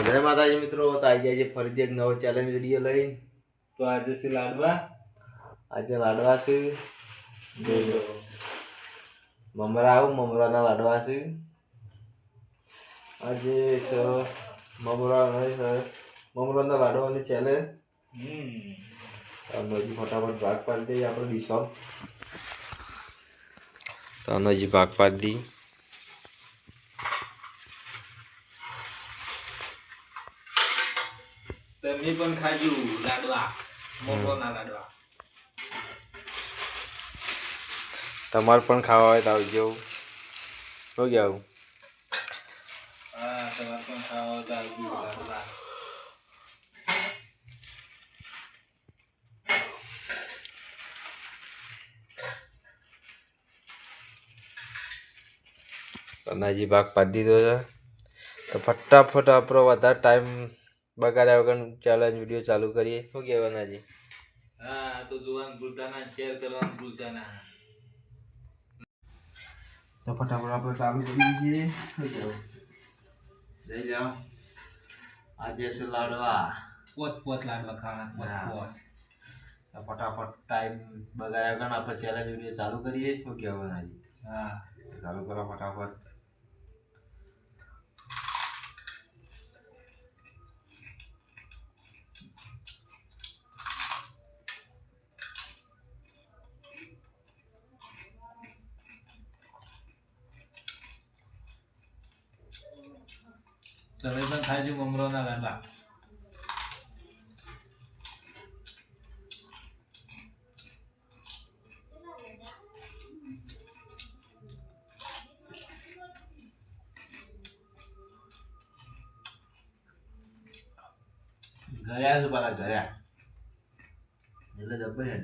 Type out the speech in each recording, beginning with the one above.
જય માતાજી મિત્રો, તો આવી જાય છે ફરીથી એક નવો ચેલેન્જ વિડીયો લઈને. તો આજે છે લાડવા. આજે લાડવા છે મમરાના લાડવા છે. આજે મમરાના લાડવાની ચેલેન્જ. હજી ફટાફટ ભાગ પાડી દઈએ આપણે ડીશો. તો હજી ભાગ પાડી દઈએ. તમે પણ ખાજો લાડવા, મમરાના લાડવા. તમારે પણ ખાવા હોય તો આવજો. શું કહેવું? હા, તમારે પણ ખાવા હોય તો આવજો લાડવા. હજી ભાગ પાડી દીધો છે. તો ફટાફટ આપણો વધારે ટાઈમ બગાડ્યા વગર ચેલેન્જ વિડીયો ચાલુ કરીએ. શું કહેવાના હજી? હા, તો જોવાનું ભૂલતા ના, શેર કરવાનું ભૂલતા ના. તો ફટાફટ આપણે ચાલુ કરી દઈએ. જઈ જાઓ. આજે છે લાડવા. પોત લાડવા ખાવાના, પોત. તો ફટાફટ ટાઈમ બગાડ્યા વગર આપણે ચેલેન્જ વિડીયો ચાલુ કરીએ. શું કહેવાના હજી? હા, ચાલુ કરો ફટાફટ. તમે પણ ખાજો મમરાના લાડવા. ગયા છે પાછા ગયા એટલે જબર હે.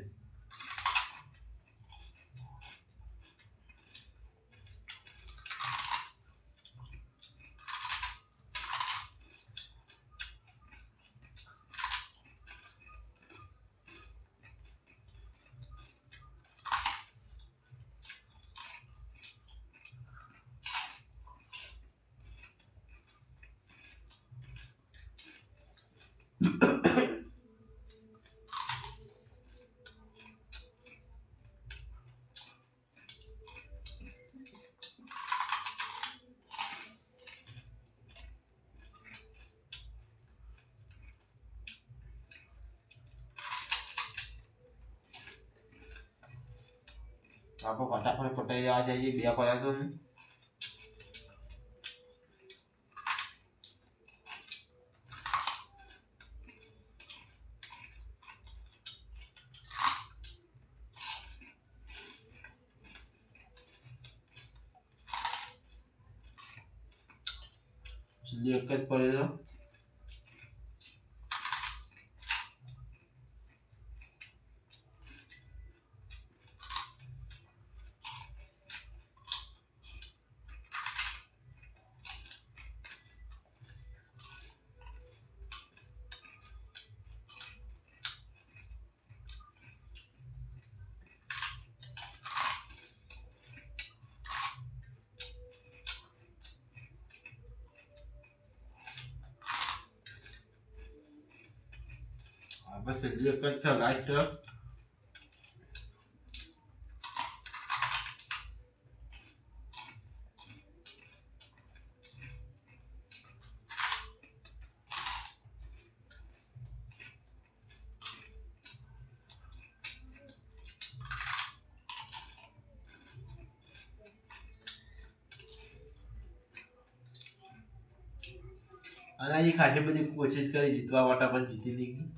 આપણે ફટાફટ પટાઈ જવા જઈએ. બે પડ્યા તો ને એક જ પડેલો. બસ એક જ છે લાસ્ટ. અને હજી ખાસી બધી કોશિશ કરી જીતવા માટે પણ જીતી નહીં.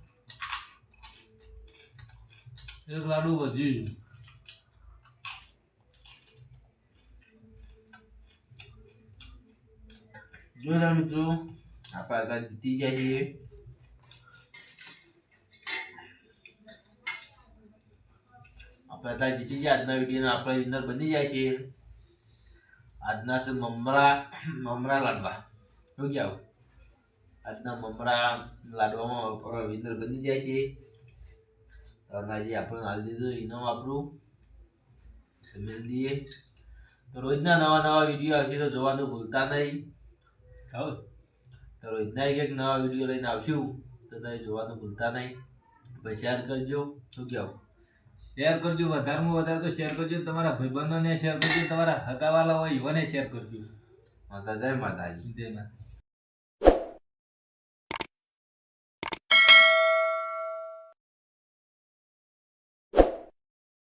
એક લાડુ વધી જોઈ મિત્રો, આપણે અત્યારે જીતી ગયા છીએ. આપણે અત્યારે જીતી ગયા. આજના વિડીયોના આપણે વિનર બની જાય છે. આજના છે મમરા લાડવા. શું કહેવું? આજના મમરા લાડવામાં વિનર બની જાય છે. હજી આપણે હાલ દીધું ઇનામ આપણું મેળ દઈએ. તો રોજના નવા વિડીયો આવશે તો જોવાનું ભૂલતા નહીં. તો રોજના એક નવા વિડીયો લઈને આવશું તો તમે જોવાનું ભૂલતા નહીં. ભાઈ શેર કરજો. શું કહેવું? શેર કરજો, વધારેમાં વધારે તો શેર કરજો, તમારા ભાઈબંધોને શેર કરજો, તમારા હગાવાલા હોય એને શેર કરજો. માતા જય માતાજી. જય માતા.